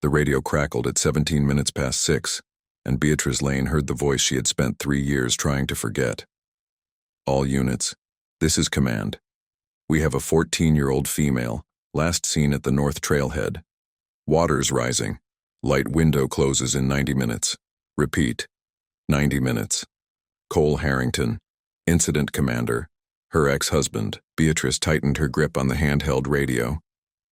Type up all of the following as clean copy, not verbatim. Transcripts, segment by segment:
The radio crackled at 17 minutes past 6, and Beatrice Lane heard the voice she had spent 3 years trying to forget. All units, this is command. We have a 14-year-old female, last seen at the North Trailhead. Water's rising. Light window closes in 90 minutes. Repeat. 90 minutes. Cole Harrington, incident commander. Her ex-husband. Beatrice tightened her grip on the handheld radio.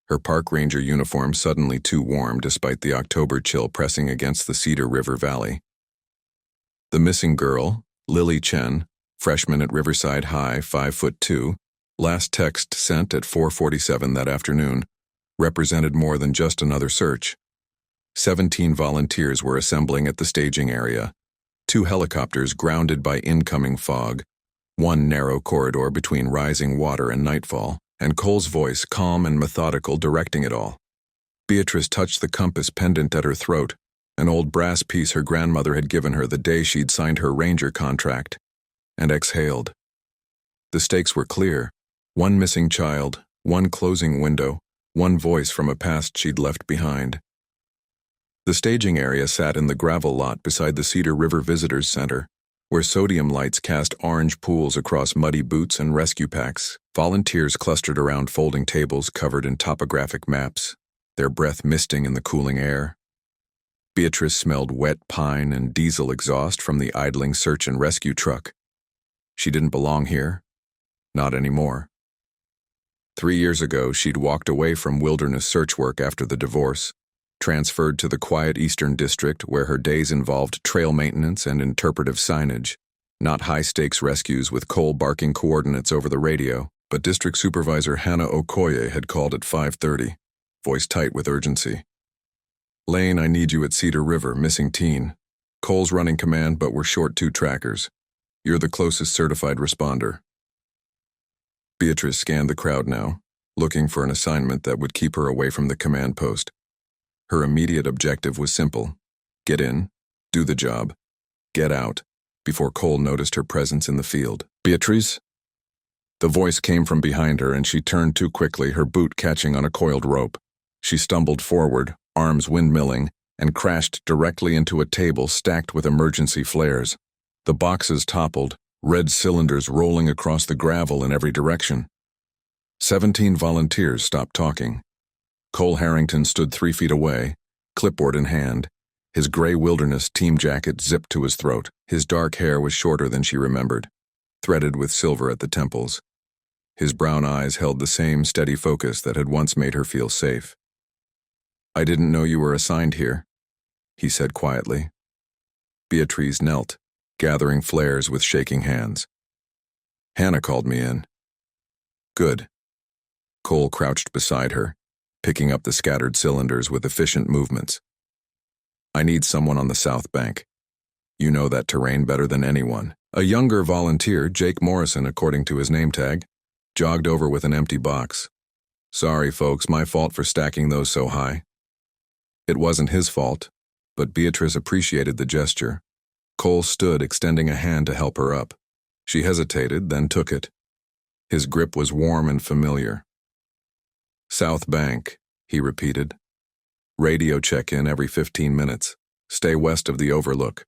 Her park ranger uniform suddenly too warm despite the October chill pressing against the Cedar River Valley. The missing girl, Lily Chen, freshman at Riverside High, 5'2", last text sent at 4:47 that afternoon, represented more than just another search. 17 volunteers were assembling at the staging area. 2 helicopters grounded by incoming fog, 1 narrow corridor between rising water and nightfall, and Cole's voice calm and methodical directing it all. Beatrice touched the compass pendant at her throat, an old brass piece her grandmother had given her the day she'd signed her ranger contract, and exhaled. The stakes were clear. 1 missing child, 1 closing window, 1 voice from a past she'd left behind. The staging area sat in the gravel lot beside the Cedar River Visitors Center, where sodium lights cast orange pools across muddy boots and rescue packs. Volunteers clustered around folding tables covered in topographic maps, their breath misting in the cooling air. Beatrice smelled wet pine and diesel exhaust from the idling search and rescue truck. She didn't belong here. Not anymore. 3 years ago, she'd walked away from wilderness search work after the divorce, transferred to the quiet Eastern District where her days involved trail maintenance and interpretive signage, not high-stakes rescues with Cole barking coordinates over the radio, but District Supervisor Hannah Okoye had called at 5:30, voice tight with urgency. "Lane, I need you at Cedar River, missing teen. Cole's running command, but we're short 2 trackers. You're the closest certified responder." Beatrice scanned the crowd now, looking for an assignment that would keep her away from the command post. Her immediate objective was simple: get in, do the job, get out, before Cole noticed her presence in the field. "Beatrice?" The voice came from behind her and she turned too quickly, her boot catching on a coiled rope. She stumbled forward, arms windmilling, and crashed directly into a table stacked with emergency flares. The boxes toppled, red cylinders rolling across the gravel in every direction. 17 volunteers stopped talking. Cole Harrington stood 3 feet away, clipboard in hand, his gray wilderness team jacket zipped to his throat. His dark hair was shorter than she remembered, threaded with silver at the temples. His brown eyes held the same steady focus that had once made her feel safe. "I didn't know you were assigned here," he said quietly. Beatrice knelt, gathering flares with shaking hands. "Hannah called me in." "Good." Cole crouched beside her, picking up the scattered cylinders with efficient movements. "I need someone on the south bank. You know that terrain better than anyone." A younger volunteer, Jake Morrison according to his name tag, jogged over with an empty box. "Sorry folks, my fault for stacking those so high." It wasn't his fault, but Beatrice appreciated the gesture. Cole stood, extending a hand to help her up. She hesitated, then took it. His grip was warm and familiar. "South Bank," he repeated. "Radio check-in every 15 minutes. Stay west of the overlook."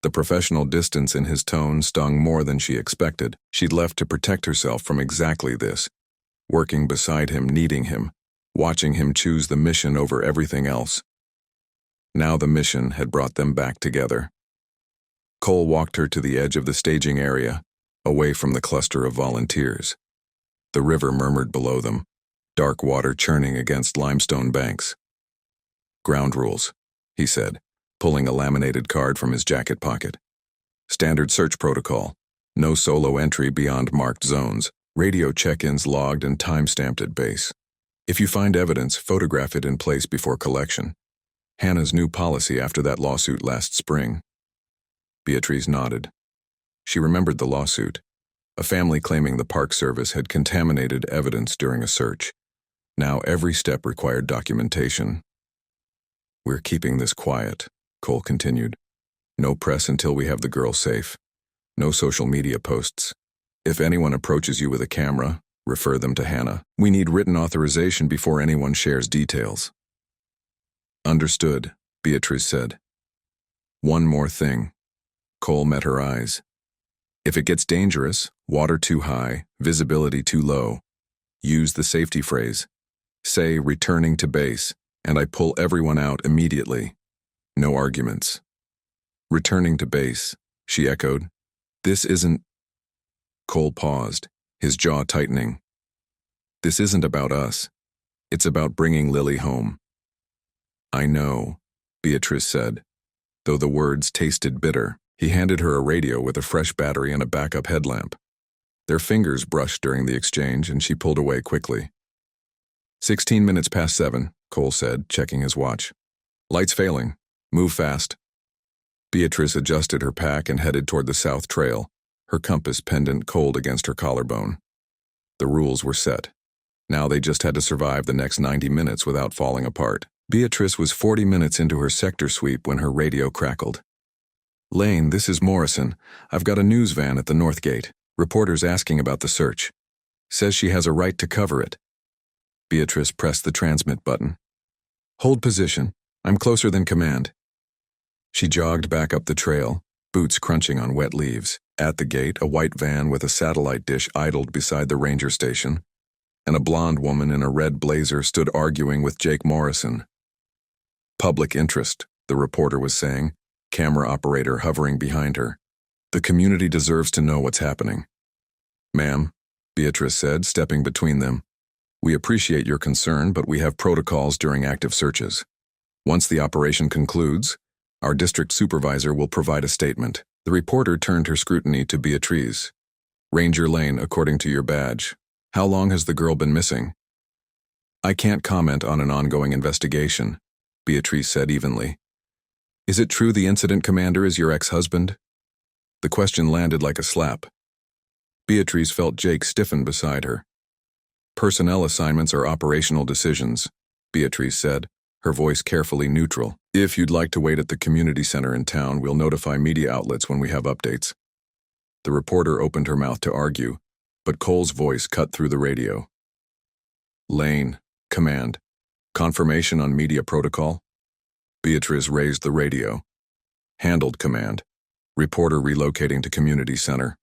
The professional distance in his tone stung more than she expected. She'd left to protect herself from exactly this, working beside him, needing him, watching him choose the mission over everything else. Now the mission had brought them back together. Cole walked her to the edge of the staging area, away from the cluster of volunteers. The river murmured below them, dark water churning against limestone banks. "Ground rules," he said, pulling a laminated card from his jacket pocket. "Standard search protocol. No solo entry beyond marked zones. Radio check-ins logged and time-stamped at base. If you find evidence, photograph it in place before collection. Hannah's new policy after that lawsuit last spring." Beatrice nodded. She remembered the lawsuit. A family claiming the Park Service had contaminated evidence during a search. Now every step required documentation. "We're keeping this quiet," Cole continued. "No press until we have the girl safe. No social media posts. If anyone approaches you with a camera, refer them to Hannah. We need written authorization before anyone shares details." Understood, Beatrice said. One more thing. Cole met her eyes. If it gets dangerous, water too high, visibility too low, use the safety phrase. Say returning to base, and I pull everyone out immediately. No arguments. Returning to base, she echoed. This isn't... Cole paused, his jaw tightening. This isn't about us. It's about bringing Lily home. I know, Beatrice said, though the words tasted bitter. He handed her a radio with a fresh battery and a backup headlamp. Their fingers brushed during the exchange, and she pulled away quickly. 16 minutes past 7, Cole said, checking his watch. Lights failing. Move fast. Beatrice adjusted her pack and headed toward the south trail, her compass pendant cold against her collarbone. The rules were set. Now they just had to survive the next 90 minutes without falling apart. Beatrice was 40 minutes into her sector sweep when her radio crackled. Lane, this is Morrison. I've got a news van at the north gate. Reporters asking about the search. Says she has a right to cover it. Beatrice pressed the transmit button. Hold position. I'm closer than command. She jogged back up the trail, boots crunching on wet leaves. At the gate, a white van with a satellite dish idled beside the ranger station, and a blonde woman in a red blazer stood arguing with Jake Morrison. Public interest, the reporter was saying, camera operator hovering behind her. The community deserves to know what's happening. Ma'am, Beatrice said, stepping between them. We appreciate your concern, but we have protocols during active searches. Once the operation concludes, our district supervisor will provide a statement. The reporter turned her scrutiny to Beatrice. Ranger Lane, according to your badge. How long has the girl been missing? I can't comment on an ongoing investigation, Beatrice said evenly. Is it true the incident commander is your ex-husband? The question landed like a slap. Beatrice felt Jake stiffen beside her. Personnel assignments are operational decisions, Beatrice said, her voice carefully neutral. If you'd like to wait at the community center in town, we'll notify media outlets when we have updates. The reporter opened her mouth to argue, but Cole's voice cut through the radio. Lane, command. Confirmation on media protocol? Beatrice raised the radio. Handled, command. Reporter relocating to community center.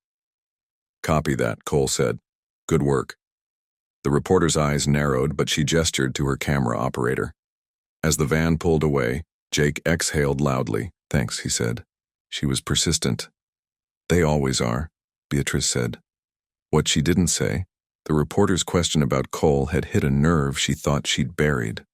Copy that, Cole said. Good work. The reporter's eyes narrowed, but she gestured to her camera operator. As the van pulled away, Jake exhaled loudly. Thanks, he said. She was persistent. They always are, Beatrice said. What she didn't say, the reporter's question about Cole had hit a nerve she thought she'd buried.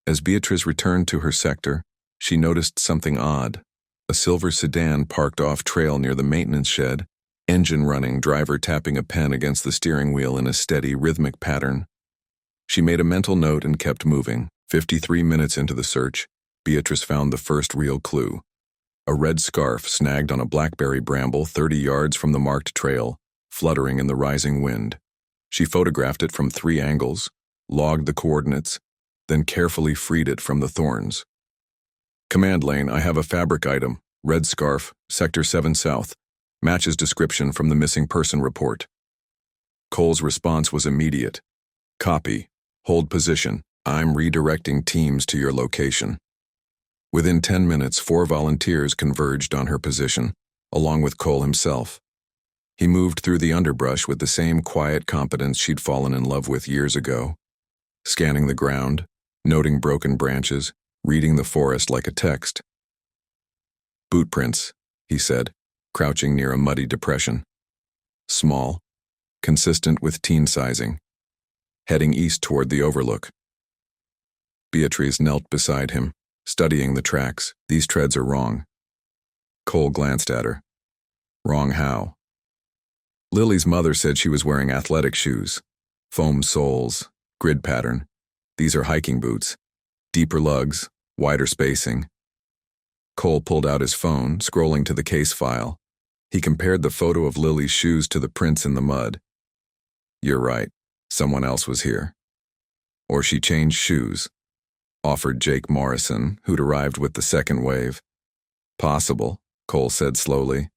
As Beatrice returned to her sector, she noticed something odd. A silver sedan parked off-trail near the maintenance shed, engine running, driver tapping a pen against the steering wheel in a steady, rhythmic pattern. She made a mental note and kept moving. 53 minutes into the search, Beatrice found the first real clue. A red scarf snagged on a blackberry bramble 30 yards from the marked trail, fluttering in the rising wind. She photographed it from 3 angles, logged the coordinates, then carefully freed it from the thorns. Command Lane, I have a fabric item, red scarf, Sector 7 South, matches description from the missing person report. Cole's response was immediate. Copy. Hold position. I'm redirecting teams to your location. Within 10 minutes, 4 volunteers converged on her position, along with Cole himself. He moved through the underbrush with the same quiet competence she'd fallen in love with years ago, scanning the ground, noting broken branches, reading the forest like a text. Boot prints, he said, crouching near a muddy depression. Small, consistent with teen sizing, heading east toward the overlook. Beatrice knelt beside him, studying the tracks. These treads are wrong. Cole glanced at her. Wrong how? Lily's mother said she was wearing athletic shoes. Foam soles, grid pattern. These are hiking boots. Deeper lugs, wider spacing. Cole pulled out his phone, scrolling to the case file. He compared the photo of Lily's shoes to the prints in the mud. You're right. Someone else was here. Or she changed shoes, offered Jake Morrison, who'd arrived with the second wave. Possible, Cole said slowly,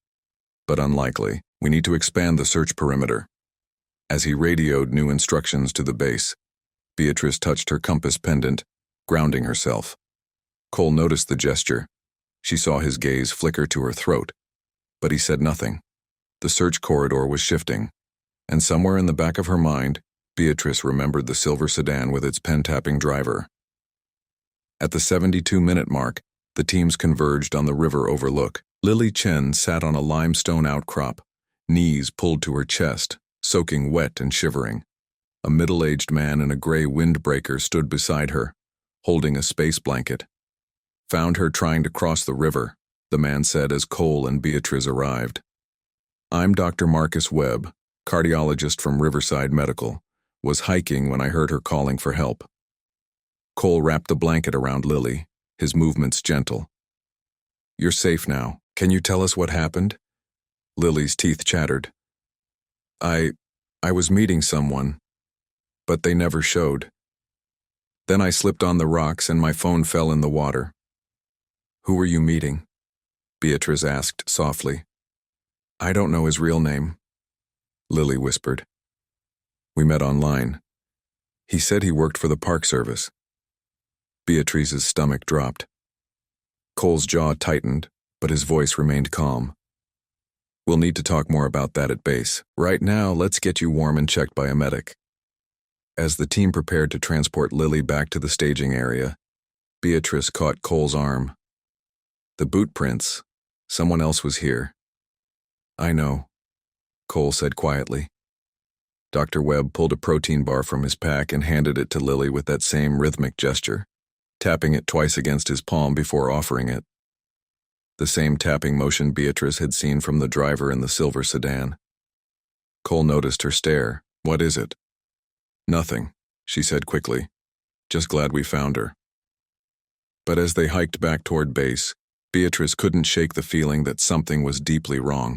but unlikely. We need to expand the search perimeter. As he radioed new instructions to the base, Beatrice touched her compass pendant, grounding herself. Cole noticed the gesture. She saw his gaze flicker to her throat, but he said nothing. The search corridor was shifting, and somewhere in the back of her mind, Beatrice remembered the silver sedan with its pen-tapping driver. At the 72-minute mark, the teams converged on the river overlook. Lily Chen sat on a limestone outcrop, knees pulled to her chest, soaking wet and shivering. A middle-aged man in a gray windbreaker stood beside her, holding a space blanket. "Found her trying to cross the river," the man said as Cole and Beatrice arrived. "I'm Dr. Marcus Webb, cardiologist from Riverside Medical. Was hiking when I heard her calling for help." Cole wrapped the blanket around Lily, his movements gentle. "You're safe now. Can you tell us what happened?" Lily's teeth chattered. I was meeting someone, but they never showed. Then I slipped on the rocks and my phone fell in the water." "Who were you meeting?" Beatrice asked softly. "I don't know his real name," Lily whispered. "We met online. He said he worked for the Park Service." Beatrice's stomach dropped. Cole's jaw tightened, but his voice remained calm. "We'll need to talk more about that at base. Right now, let's get you warm and checked by a medic." As the team prepared to transport Lily back to the staging area, Beatrice caught Cole's arm. "The boot prints. Someone else was here." "I know," Cole said quietly. Dr. Webb pulled a protein bar from his pack and handed it to Lily with that same rhythmic gesture, tapping it twice against his palm before offering it. The same tapping motion Beatrice had seen from the driver in the silver sedan. Cole noticed her stare. "What is it?" "Nothing," she said quickly. "Just glad we found her." But as they hiked back toward base, Beatrice couldn't shake the feeling that something was deeply wrong.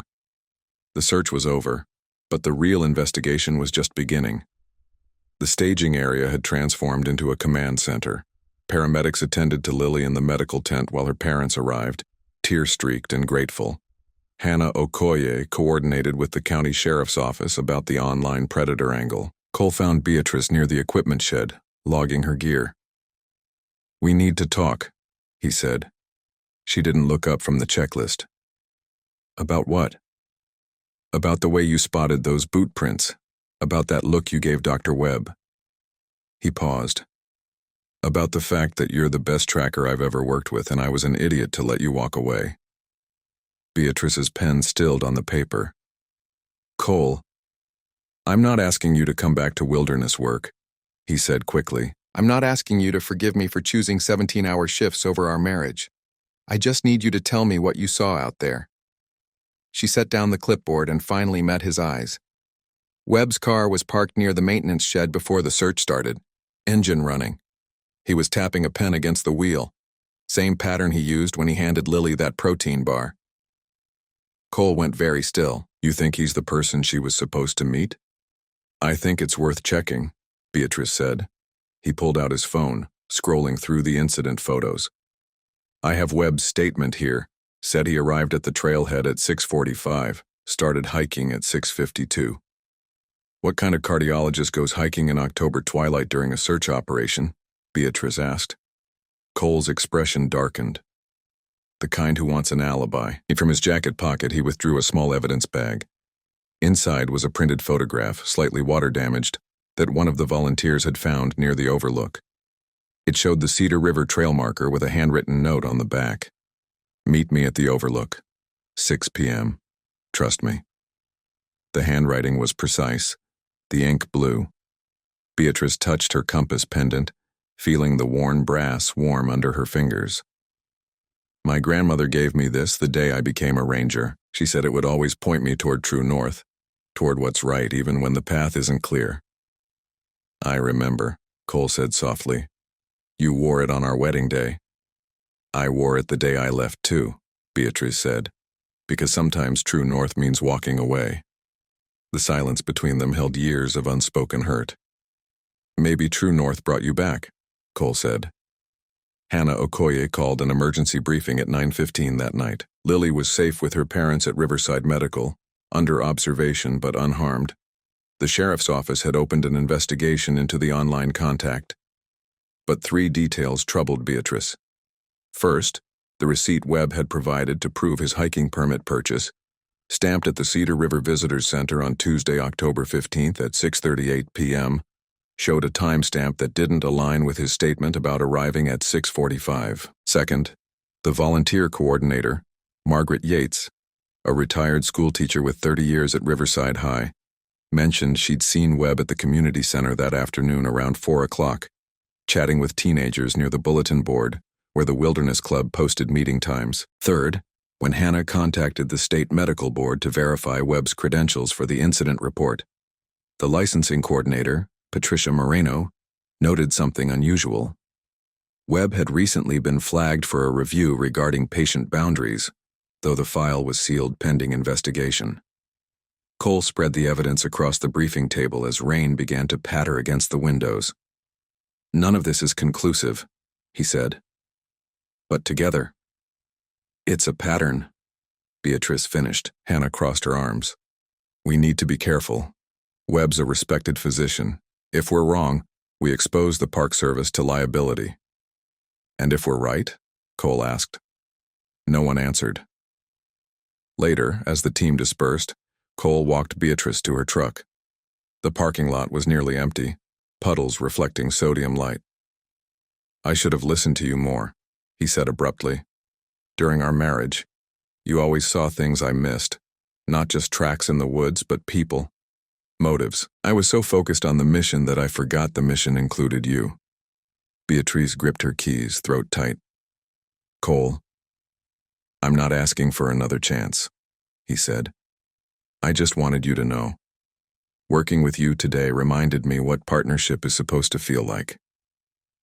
The search was over, but the real investigation was just beginning. The staging area had transformed into a command center. Paramedics attended to Lily in the medical tent while her parents arrived, tear-streaked and grateful. Hannah Okoye coordinated with the county sheriff's office about the online predator angle. Cole found Beatrice near the equipment shed, logging her gear. "We need to talk," he said. She didn't look up from the checklist. "About what?" "About the way you spotted those boot prints. About that look you gave Dr. Webb." He paused. "About the fact that you're the best tracker I've ever worked with and I was an idiot to let you walk away." Beatrice's pen stilled on the paper. "Cole, I'm not asking you to come back to wilderness work," he said quickly. "I'm not asking you to forgive me for choosing 17-hour shifts over our marriage. I just need you to tell me what you saw out there." She set down the clipboard and finally met his eyes. Webb's car was parked near the maintenance shed before the search started, engine running. He was tapping a pen against the wheel, same pattern he used when he handed Lily that protein bar. Cole went very still. "You think he's the person she was supposed to meet?" "I think it's worth checking," Beatrice said. He pulled out his phone, scrolling through the incident photos. "I have Webb's statement here. Said he arrived at the trailhead at 6:45, started hiking at 6:52. "What kind of cardiologist goes hiking in October twilight during a search operation?" Beatrice asked. Cole's expression darkened. "The kind who wants an alibi." From his jacket pocket, he withdrew a small evidence bag. Inside was a printed photograph, slightly water-damaged, that one of the volunteers had found near the overlook. It showed the Cedar River trail marker with a handwritten note on the back. "Meet me at the overlook. 6 p.m. Trust me." The handwriting was precise, the ink blue. Beatrice touched her compass pendant, feeling the worn brass warm under her fingers. "My grandmother gave me this the day I became a ranger. She said it would always point me toward true north, toward what's right even when the path isn't clear." "I remember," Cole said softly. "You wore it on our wedding day." "I wore it the day I left too," Beatrice said, "because sometimes true north means walking away." The silence between them held years of unspoken hurt. "Maybe true north brought you back," Cole said. Hannah Okoye called an emergency briefing at 9:15 that night. Lily was safe with her parents at Riverside Medical, under observation but unharmed. The sheriff's office had opened an investigation into the online contact. But three details troubled Beatrice. First, the receipt Webb had provided to prove his hiking permit purchase, stamped at the Cedar River Visitors Center on Tuesday, October 15th at 6:38 p.m., showed a timestamp that didn't align with his statement about arriving at 6:45. Second, the volunteer coordinator, Margaret Yates, a retired schoolteacher with 30 years at Riverside High, mentioned she'd seen Webb at the community center that afternoon around 4 o'clock, chatting with teenagers near the bulletin board where the Wilderness Club posted meeting times. Third, when Hannah contacted the state medical board to verify Webb's credentials for the incident report, the licensing coordinator, Patricia Moreno, noted something unusual. Webb had recently been flagged for a review regarding patient boundaries, though the file was sealed pending investigation. Cole spread the evidence across the briefing table as rain began to patter against the windows. "None of this is conclusive," he said. "But together, it's a pattern," Beatrice finished. Hannah crossed her arms. "We need to be careful. Webb's a respected physician. If we're wrong, we expose the Park Service to liability." "And if we're right?" Cole asked. No one answered. Later, as the team dispersed, Cole walked Beatrice to her truck. The parking lot was nearly empty, puddles reflecting sodium light. "I should have listened to you more," he said abruptly. "During our marriage, you always saw things I missed, not just tracks in the woods, but people, motives. I was so focused on the mission that I forgot the mission included you." Beatrice gripped her keys, throat tight. "Cole, I'm not asking for another chance," he said. "I just wanted you to know. Working with you today reminded me what partnership is supposed to feel like."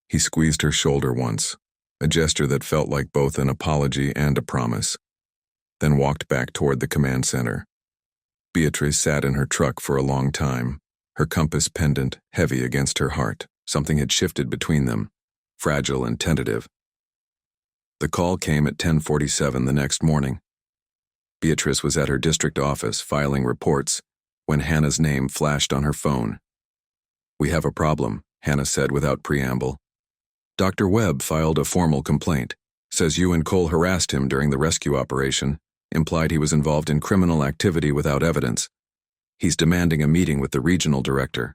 He squeezed her shoulder once, a gesture that felt like both an apology and a promise, then walked back toward the command center. Beatrice sat in her truck for a long time, her compass pendant heavy against her heart. Something had shifted between them, fragile and tentative. The call came at 10:47 the next morning. Beatrice was at her district office filing reports when Hannah's name flashed on her phone. "We have a problem," Hannah said without preamble. "Dr. Webb filed a formal complaint. Says you and Cole harassed him during the rescue operation, implied he was involved in criminal activity without evidence. He's demanding a meeting with the regional director."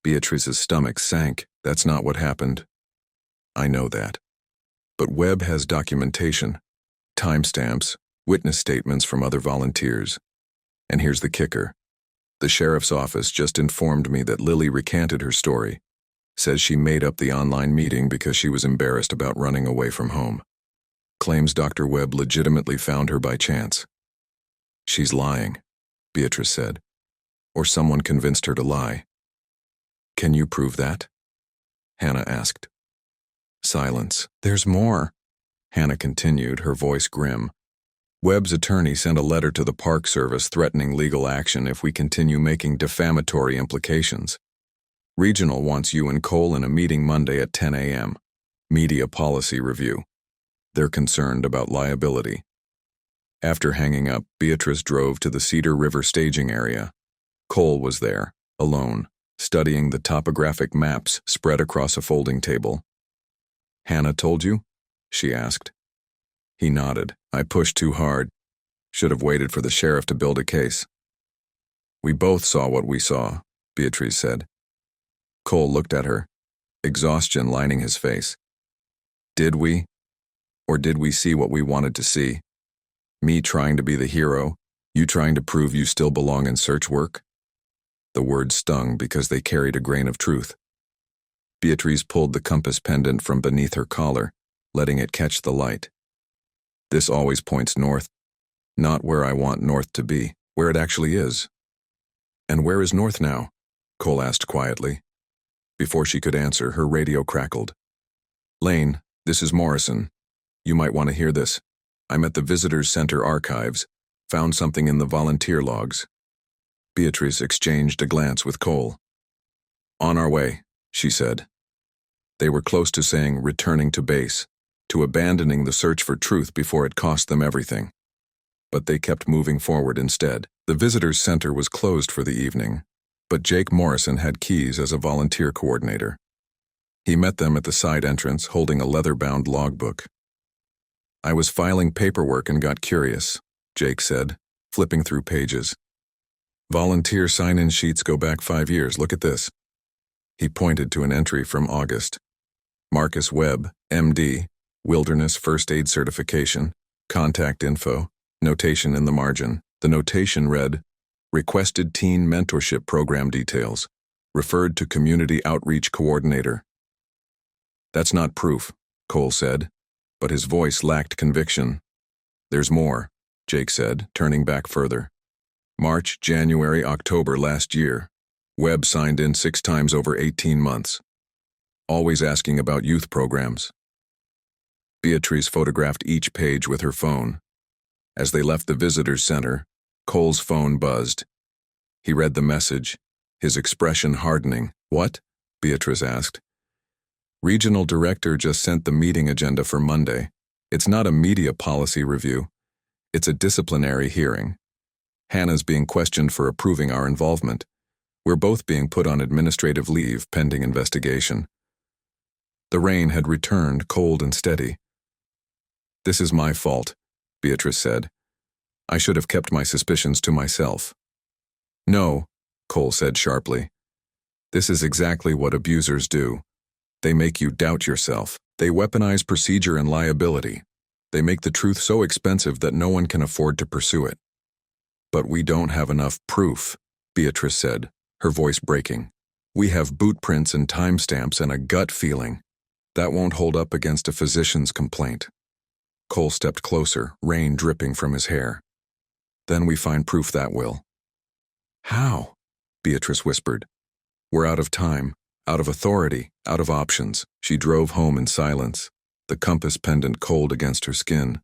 Beatrice's stomach sank. "That's not what happened." "I know that. But Webb has documentation, timestamps, witness statements from other volunteers. And here's the kicker. The sheriff's office just informed me that Lily recanted her story, says she made up the online meeting because she was embarrassed about running away from home. Claims Dr. Webb legitimately found her by chance." "She's lying," Beatrice said. "Or someone convinced her to lie." "Can you prove that?" Hannah asked. Silence. "There's more," Hannah continued, her voice grim. "Webb's attorney sent a letter to the Park Service threatening legal action if we continue making defamatory implications. Regional wants you and Cole in a meeting Monday at 10 a.m. Media policy review. They're concerned about liability." After hanging up, Beatrice drove to the Cedar River staging area. Cole was there, alone, studying the topographic maps spread across a folding table. "Hannah told you?" she asked. He nodded. "I pushed too hard. Should have waited for the sheriff to build a case." "We both saw what we saw," Beatrice said. Cole looked at her, exhaustion lining his face. "Did we? Or did we see what we wanted to see? Me trying to be the hero, you trying to prove you still belong in search work?" The words stung because they carried a grain of truth. Beatrice pulled the compass pendant from beneath her collar, letting it catch the light. "This always points north. Not where I want north to be, where it actually is." "And where is north now?" Cole asked quietly. Before she could answer, her radio crackled. "Lane, this is Morrison. You might want to hear this. I'm at the Visitors Center archives. Found something in the volunteer logs." Beatrice exchanged a glance with Cole. "On our way," she said. They were close to saying returning to base, to abandoning the search for truth before it cost them everything. But they kept moving forward instead. The Visitors Center was closed for the evening, but Jake Morrison had keys as a volunteer coordinator. He met them at the side entrance, holding a leather-bound logbook. "I was filing paperwork and got curious," Jake said, flipping through pages. "Volunteer sign-in sheets go back 5 years. Look at this." He pointed to an entry from August. Marcus Webb, MD, Wilderness First Aid Certification, contact info, notation in the margin. The notation read, "Requested Teen Mentorship Program details. Referred to Community Outreach Coordinator." "That's not proof," Cole said, but his voice lacked conviction. "There's more," Jake said, turning back further. "March, January, October last year. Webb signed in 6 times over 18 months. Always asking about youth programs." Beatrice photographed each page with her phone. As they left the visitor's center, Cole's phone buzzed. He read the message, his expression hardening. "What?" Beatrice asked. "Regional director just sent the meeting agenda for Monday. It's not a media policy review. It's a disciplinary hearing. Hannah's being questioned for approving our involvement. We're both being put on administrative leave pending investigation." The rain had returned, cold and steady. "This is my fault," Beatrice said. "I should have kept my suspicions to myself." "No," Cole said sharply. "This is exactly what abusers do. They make you doubt yourself. They weaponize procedure and liability. They make the truth so expensive that no one can afford to pursue it." "But we don't have enough proof," Beatrice said, her voice breaking. "We have boot prints and timestamps and a gut feeling. That won't hold up against a physician's complaint." Cole stepped closer, rain dripping from his hair. "Then we find proof that will." "How?" Beatrice whispered. "We're out of time, out of authority, out of options." She drove home in silence, the compass pendant cold against her skin.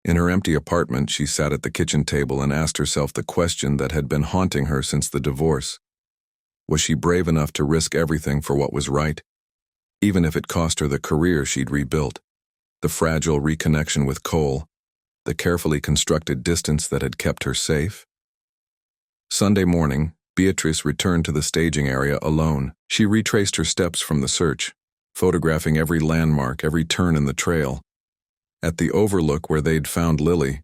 In her empty apartment, she sat at the kitchen table and asked herself the question that had been haunting her since the divorce. Was she brave enough to risk everything for what was right, even if it cost her the career she'd rebuilt, the fragile reconnection with Cole, the carefully constructed distance that had kept her safe? Sunday morning, Beatrice returned to the staging area alone. She retraced her steps from the search, photographing every landmark, every turn in the trail. At the overlook where they'd found Lily,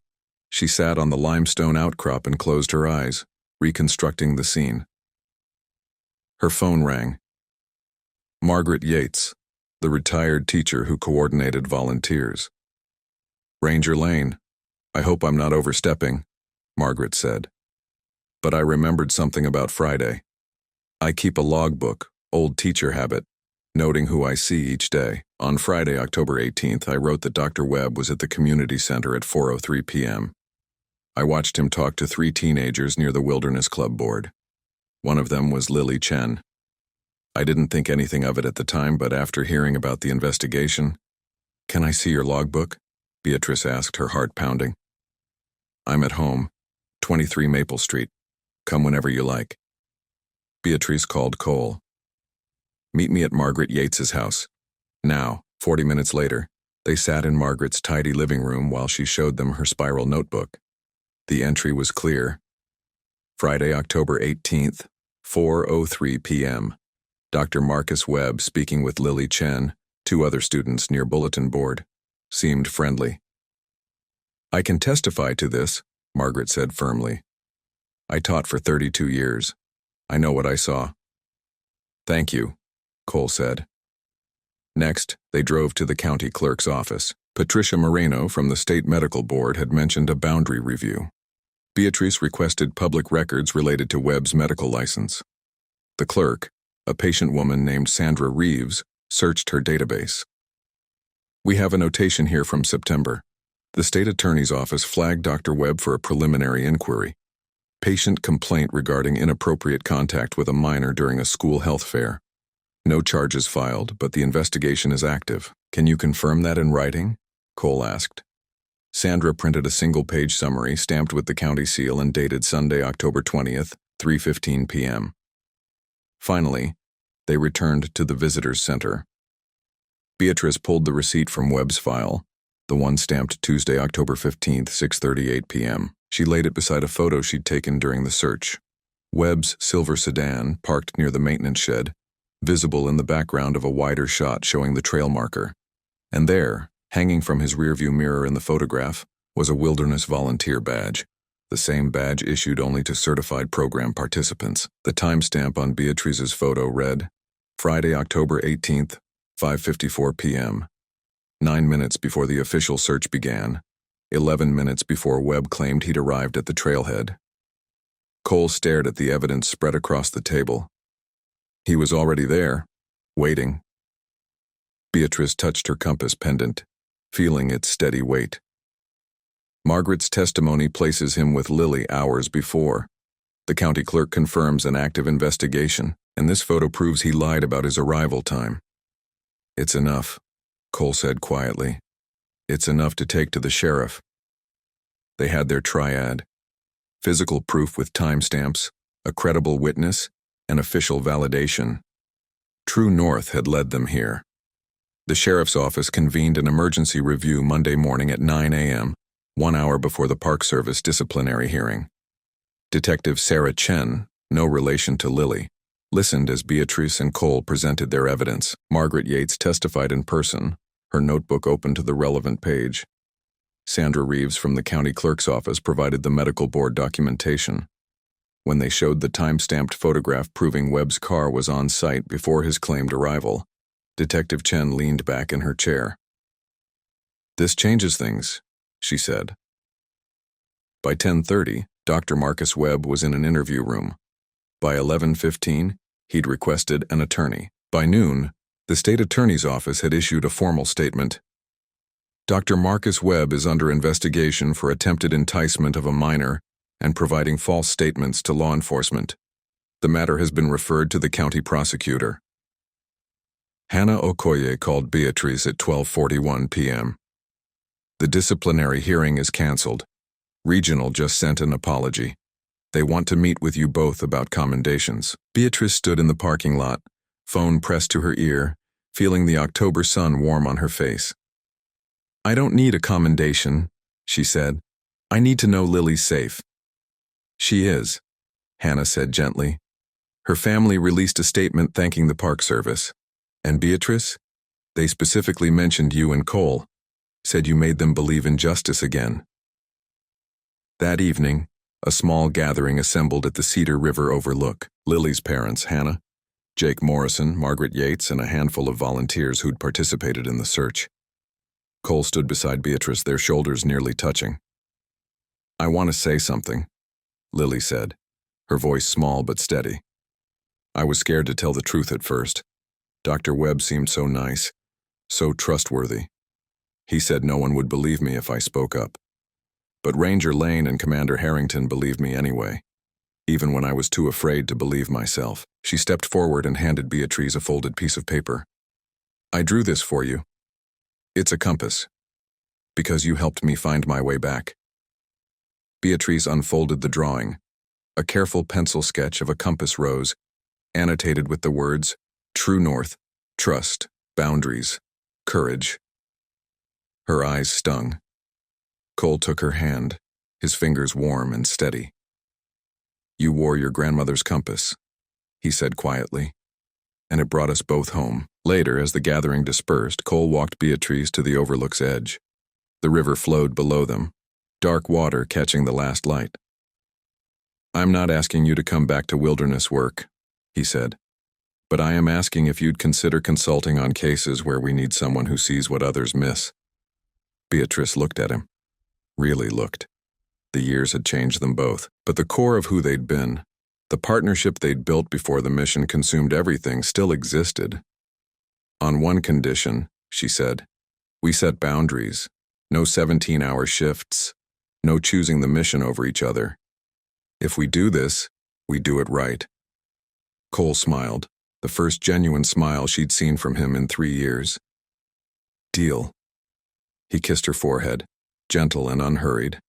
she sat on the limestone outcrop and closed her eyes, reconstructing the scene. Her phone rang. Margaret Yates, the retired teacher who coordinated volunteers. "Ranger Lane, I hope I'm not overstepping," Margaret said. "But I remembered something about Friday. I keep a logbook, old teacher habit, noting who I see each day. On Friday, October 18th, I wrote that Dr. Webb was at the community center at 4:03 p.m. I watched him talk to 3 teenagers near the Wilderness Club board. One of them was Lily Chen. I didn't think anything of it at the time, but after hearing about the investigation—" "Can I see your logbook?" Beatrice asked, her heart pounding. "I'm at home, 23 Maple Street. Come whenever you like." Beatrice called Cole. "Meet me at Margaret Yates's house." Now, 40 minutes later, they sat in Margaret's tidy living room while she showed them her spiral notebook. The entry was clear. Friday, October 18th, 4:03 p.m. Dr. Marcus Webb speaking with Lily Chen, 2 other students near bulletin board. Seemed friendly. "I can testify to this," Margaret said firmly. "I taught for 32 years. I know what I saw." "Thank you," Cole said. Next, they drove to the county clerk's office. Patricia Moreno from the State Medical Board had mentioned a boundary review. Beatrice requested public records related to Webb's medical license. The clerk, a patient woman named Sandra Reeves, searched her database. "We have a notation here from September. The state attorney's office flagged Dr. Webb for a preliminary inquiry. Patient complaint regarding inappropriate contact with a minor during a school health fair. No charges filed, but the investigation is active. Can you confirm that in writing?" Cole asked. Sandra printed a single-page summary stamped with the county seal and dated Sunday, October 20th, 3:15 p.m. Finally, they returned to the visitor's center. Beatrice pulled the receipt from Webb's file, the one stamped Tuesday, October 15th, 6:38 p.m. She laid it beside a photo she'd taken during the search. Webb's silver sedan, parked near the maintenance shed, visible in the background of a wider shot showing the trail marker. And there, hanging from his rearview mirror in the photograph, was a wilderness volunteer badge, the same badge issued only to certified program participants. The timestamp on Beatrice's photo read, Friday, October 18th, 5:54 p.m. 9 minutes before the official search began, 11 minutes before Webb claimed he'd arrived at the trailhead. Cole stared at the evidence spread across the table. He was already there, waiting. Beatrice touched her compass pendant, feeling its steady weight. Margaret's testimony places him with Lily hours before. The county clerk confirms an active investigation, and this photo proves he lied about his arrival time. It's enough, Cole said quietly. It's enough to take to the sheriff. They had their triad: physical proof with timestamps, a credible witness, and official validation. True North had led them here. The sheriff's office convened an emergency review Monday morning at 9 a.m., 1 hour before the Park Service disciplinary hearing. Detective Sarah Chen, no relation to Lily, listened as Beatrice and Cole presented their evidence. Margaret Yates testified in person, her notebook open to the relevant page. Sandra Reeves from the county clerk's office provided the medical board documentation. When they showed the time-stamped photograph proving Webb's car was on site before his claimed arrival, Detective Chen leaned back in her chair. "This changes things," she said. By 10:30, Dr. Marcus Webb was in an interview room. By 11:15, he'd requested an attorney. By noon, the state attorney's office had issued a formal statement. Dr. Marcus Webb is under investigation for attempted enticement of a minor and providing false statements to law enforcement. The matter has been referred to the county prosecutor. Hannah Okoye called Beatrice at 12:41 p.m. The disciplinary hearing is canceled. Regional just sent an apology. They want to meet with you both about commendations. Beatrice stood in the parking lot, phone pressed to her ear, feeling the October sun warm on her face. "I don't need a commendation," she said. "I need to know Lily's safe." "She is," Hannah said gently. "Her family released a statement thanking the Park Service. And Beatrice? They specifically mentioned you and Cole, said you made them believe in justice again." That evening, a small gathering assembled at the Cedar River overlook. Lily's parents, Hannah, Jake Morrison, Margaret Yates, and a handful of volunteers who'd participated in the search. Cole stood beside Beatrice, their shoulders nearly touching. "I want to say something," Lily said, her voice small but steady. "I was scared to tell the truth at first. Dr. Webb seemed so nice, so trustworthy. He said no one would believe me if I spoke up. But Ranger Lane and Commander Harrington believed me anyway, even when I was too afraid to believe myself." She stepped forward and handed Beatrice a folded piece of paper. "I drew this for you. It's a compass, because you helped me find my way back." Beatrice unfolded the drawing, a careful pencil sketch of a compass rose, annotated with the words, "True North, Trust, Boundaries, Courage." Her eyes stung. Cole took her hand, his fingers warm and steady. "You wore your grandmother's compass," he said quietly, "and it brought us both home." Later, as the gathering dispersed, Cole walked Beatrice to the overlook's edge. The river flowed below them, dark water catching the last light. "I'm not asking you to come back to wilderness work," he said, "but I am asking if you'd consider consulting on cases where we need someone who sees what others miss." Beatrice looked at him. Really looked. The years had changed them both, but the core of who they'd been, the partnership they'd built before the mission consumed everything, still existed. "On one condition," she said, "we set boundaries. No 17-hour shifts. No choosing the mission over each other. If we do this, we do it right." Cole smiled, the first genuine smile she'd seen from him in 3 years. "Deal." He kissed her forehead, gentle and unhurried.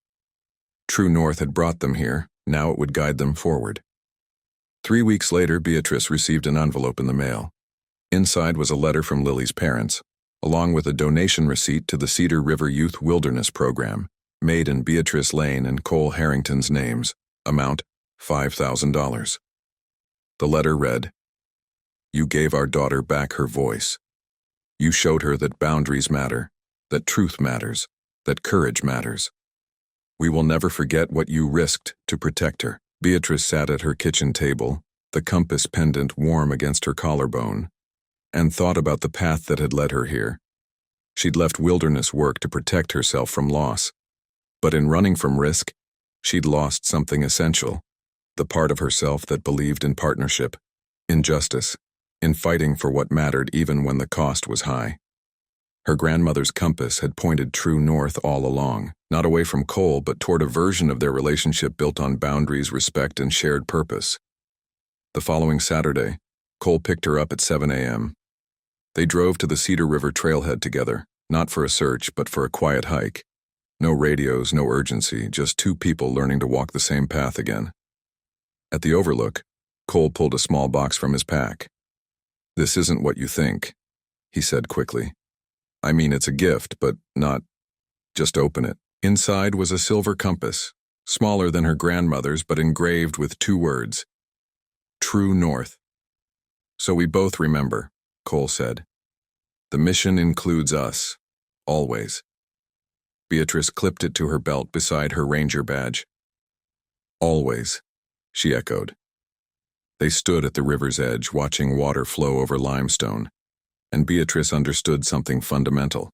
True North had brought them here, now it would guide them forward. 3 weeks later, Beatrice received an envelope in the mail. Inside was a letter from Lily's parents, along with a donation receipt to the Cedar River Youth Wilderness Program, made in Beatrice Lane and Cole Harrington's names, amount $5,000. The letter read, You gave our daughter back her voice. You showed her that boundaries matter, that truth matters, that courage matters. We will never forget what you risked to protect her. Beatrice sat at her kitchen table, the compass pendant warm against her collarbone, and thought about the path that had led her here. She'd left wilderness work to protect herself from loss. But in running from risk, she'd lost something essential, the part of herself that believed in partnership, in justice, in fighting for what mattered even when the cost was high. Her grandmother's compass had pointed true north all along, not away from Cole, but toward a version of their relationship built on boundaries, respect, and shared purpose. The following Saturday, Cole picked her up at 7 a.m. They drove to the Cedar River trailhead together, not for a search, but for a quiet hike. No radios, no urgency, just two people learning to walk the same path again. At the overlook, Cole pulled a small box from his pack. "This isn't what you think," he said quickly. "I mean, it's a gift, but not... Just open it." Inside was a silver compass, smaller than her grandmother's but engraved with two words: True North. "So we both remember," Cole said. "The mission includes us, always." Beatrice clipped it to her belt beside her ranger badge. "Always," she echoed. They stood at the river's edge, watching water flow over limestone, and Beatrice understood something fundamental.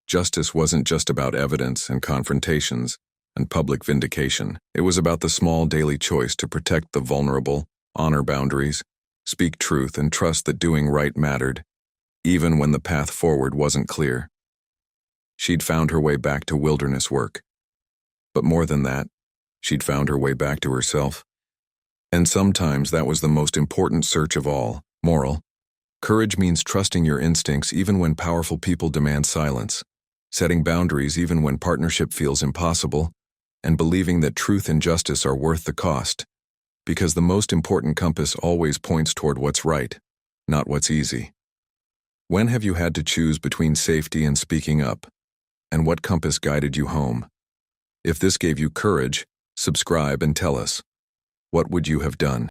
Justice wasn't just about evidence and confrontations and public vindication. It was about the small daily choice to protect the vulnerable, honor boundaries, speak truth, and trust that doing right mattered, even when the path forward wasn't clear. She'd found her way back to wilderness work. But more than that, she'd found her way back to herself. And sometimes that was the most important search of all. Moral: courage means trusting your instincts even when powerful people demand silence, setting boundaries even when partnership feels impossible, and believing that truth and justice are worth the cost, because the most important compass always points toward what's right, not what's easy. When have you had to choose between safety and speaking up? And what compass guided you home? If this gave you courage, subscribe and tell us. What would you have done?